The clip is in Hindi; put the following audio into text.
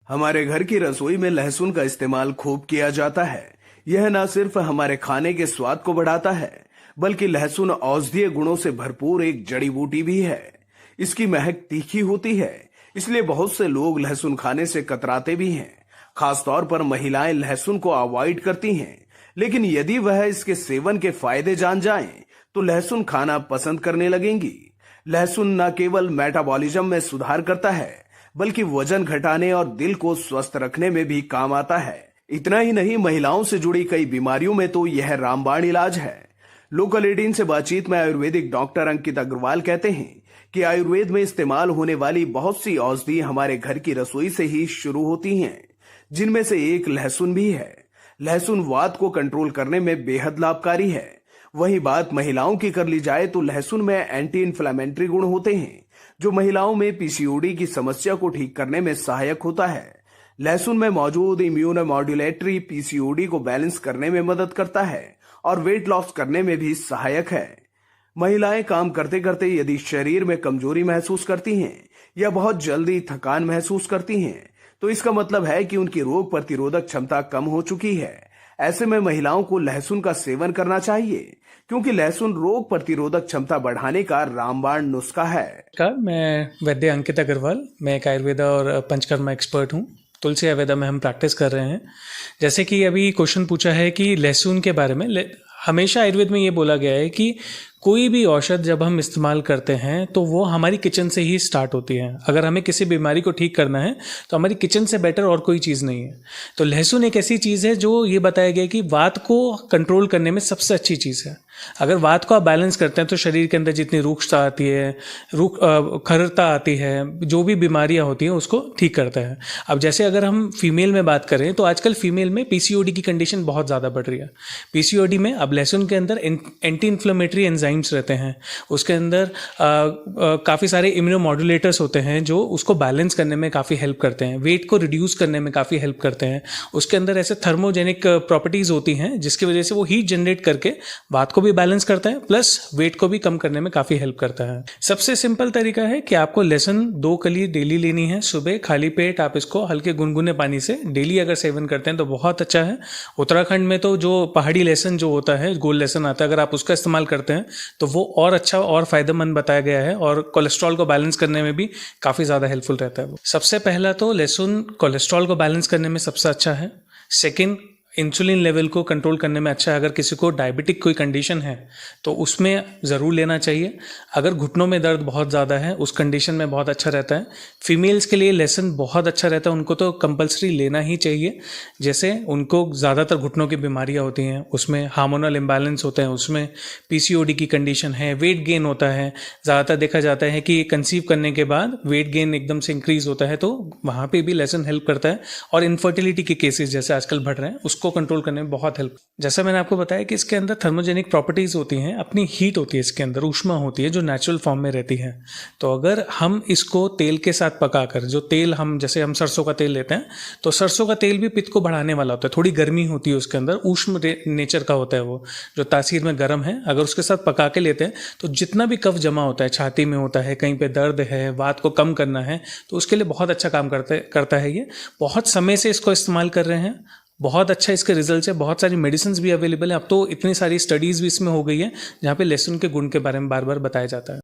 हमारे घर की रसोई में लहसुन का इस्तेमाल खूब किया जाता है। यह न सिर्फ हमारे खाने के स्वाद को बढ़ाता है, बल्कि लहसुन औषधीय गुणों से भरपूर एक जड़ी बूटी भी है। इसकी महक तीखी होती है, इसलिए बहुत से लोग लहसुन खाने से कतराते भी हैं। खासतौर पर महिलाएं लहसुन को अवॉइड करती हैं, लेकिन यदि वह इसके सेवन के फायदे जान जाएं, तो लहसुन खाना पसंद करने लगेंगी। लहसुन न केवल मेटाबॉलिज्म में सुधार करता है, बल्कि वजन घटाने और दिल को स्वस्थ रखने में भी काम आता है। इतना ही नहीं, महिलाओं से जुड़ी कई बीमारियों में तो यह रामबाण इलाज है। लोकल 18 से बातचीत में आयुर्वेदिक डॉक्टर अंकित अग्रवाल कहते हैं कि आयुर्वेद में इस्तेमाल होने वाली बहुत सी औषधि हमारे घर की रसोई से ही शुरू होती हैं, जिनमें से एक लहसुन भी है। लहसुन वात को कंट्रोल करने में बेहद लाभकारी है। वहीं बात महिलाओं की कर ली जाए तो लहसुन में एंटी इन्फ्लेमेटरी गुण होते हैं, जो महिलाओं में पीसीओडी की समस्या को ठीक करने में सहायक होता है। लहसुन में मौजूद इम्यूनो मॉड्यूलेटरी पीसीओडी को बैलेंस करने में मदद करता है और वेट लॉस करने में भी सहायक है। महिलाएं काम करते करते यदि शरीर में कमजोरी महसूस करती हैं या बहुत जल्दी थकान महसूस करती हैं, तो इसका मतलब है कि उनकी रोग प्रतिरोधक क्षमता कम हो चुकी है। ऐसे में महिलाओं को लहसुन का सेवन करना चाहिए, क्योंकि लहसुन रोग प्रतिरोधक क्षमता बढ़ाने का रामबाण नुस्खा है। मैं वैद्य अंकित अग्रवाल, मैं एक आयुर्वेदा और पंचकर्मा एक्सपर्ट हूँ। तुलसी आयुर्वेदा में हम प्रैक्टिस कर रहे हैं। जैसे कि अभी क्वेश्चन पूछा है कि लहसुन के बारे में, हमेशा आयुर्वेद में ये बोला गया है कि कोई भी औषध जब हम इस्तेमाल करते हैं तो वो हमारी किचन से ही स्टार्ट होती है। अगर हमें किसी बीमारी को ठीक करना है तो हमारी किचन से बेटर और कोई चीज़ नहीं है। तो लहसुन एक ऐसी चीज़ है जो ये बताया गया कि वात को कंट्रोल करने में सबसे अच्छी चीज़ है। अगर वात को आप बैलेंस करते हैं तो शरीर के अंदर जितनी रुक्षता आती है, खरता आती है, जो भी बीमारियां होती हैं उसको ठीक करता है। अब जैसे अगर हम फीमेल में बात करें तो आजकल फीमेल में पीसीओडी की कंडीशन बहुत ज़्यादा बढ़ रही है। पीसीओडी में अब लहसुन के अंदर एंटी इन्फ्लेमेटरी एंजाइम्स रहते हैं, उसके अंदर काफ़ी सारे इम्यूनोमॉड्यूलेटर्स होते हैं जो उसको बैलेंस करने में काफ़ी हेल्प करते हैं, वेट को रिड्यूस करने में काफ़ी हेल्प करते हैं। उसके अंदर ऐसे थर्मोजेनिक प्रॉपर्टीज़ होती हैं जिसकी वजह से वो हीट जनरेट करके वात को भी बैलेंस करता है, प्लस वेट को भी कम करने में काफ़ी हेल्प करता है। सबसे सिंपल तरीका है कि आपको लहसुन 2 कली डेली लेनी है। सुबह खाली पेट आप इसको हल्के गुनगुने पानी से डेली अगर सेवन करते हैं तो बहुत अच्छा है। उत्तराखंड में तो जो पहाड़ी लहसुन जो होता है, गोल लहसुन आता है, अगर आप उसका इस्तेमाल करते हैं तो वो और अच्छा और फायदेमंद बताया गया है और कोलेस्ट्रॉल को बैलेंस करने में भी काफ़ी ज़्यादा हेल्पफुल रहता है। वो सबसे पहला तो लहसुन कोलेस्ट्रॉल को बैलेंस करने में सबसे अच्छा है। सेकेंड, इंसुलिन लेवल को कंट्रोल करने में अच्छा है। अगर किसी को डायबिटिक कोई कंडीशन है तो उसमें ज़रूर लेना चाहिए। अगर घुटनों में दर्द बहुत ज़्यादा है उस कंडीशन में बहुत अच्छा रहता है। फीमेल्स के लिए लहसुन बहुत अच्छा रहता है, उनको तो कंपलसरी लेना ही चाहिए। जैसे उनको ज़्यादातर घुटनों की बीमारियाँ होती हैं, उसमें हार्मोनल इम्बैलेंस होते हैं, उसमें पीसीओडी की कंडीशन है, वेट गेन होता है। ज़्यादातर देखा जाता है कि कंसीव करने के बाद वेट गेन एकदम से इंक्रीज़ होता है, तो वहाँ पर भी लहसुन हेल्प करता है। और इनफर्टिलिटी के केसेस जैसे आजकल बढ़ रहे हैं को कंट्रोल करने में बहुत हेल्प। जैसा मैंने आपको बताया कि इसके अंदर थर्मोजेनिक प्रॉपर्टीज होती हैं, अपनी हीट होती है, इसके अंदर ऊष्मा होती है जो नेचुरल फॉर्म में रहती है। तो अगर हम इसको तेल के साथ पकाकर, जो तेल हम जैसे हम सरसों का तेल लेते हैं तो सरसों का तेल भी पित्त को बढ़ाने वाला होता है। थोड़ी गर्मी होती है उसके अंदर, ऊष्म नेचर का होता है, वो जो तासीर में गर्म है। अगर उसके साथ पका के लेते हैं तो जितना भी कफ जमा होता है, छाती में होता है, कहीं पे दर्द है, वात को कम करना है, तो उसके लिए बहुत अच्छा काम करता है। ये बहुत समय से इसको इस्तेमाल कर रहे हैं, बहुत अच्छा इसके रिजल्ट्स है। बहुत सारी मेडिसिन भी अवेलेबल है। अब तो इतनी सारी स्टडीज़ भी इसमें हो गई है जहाँ पे लहसुन के गुण के बारे में बार बार बताया जाता है।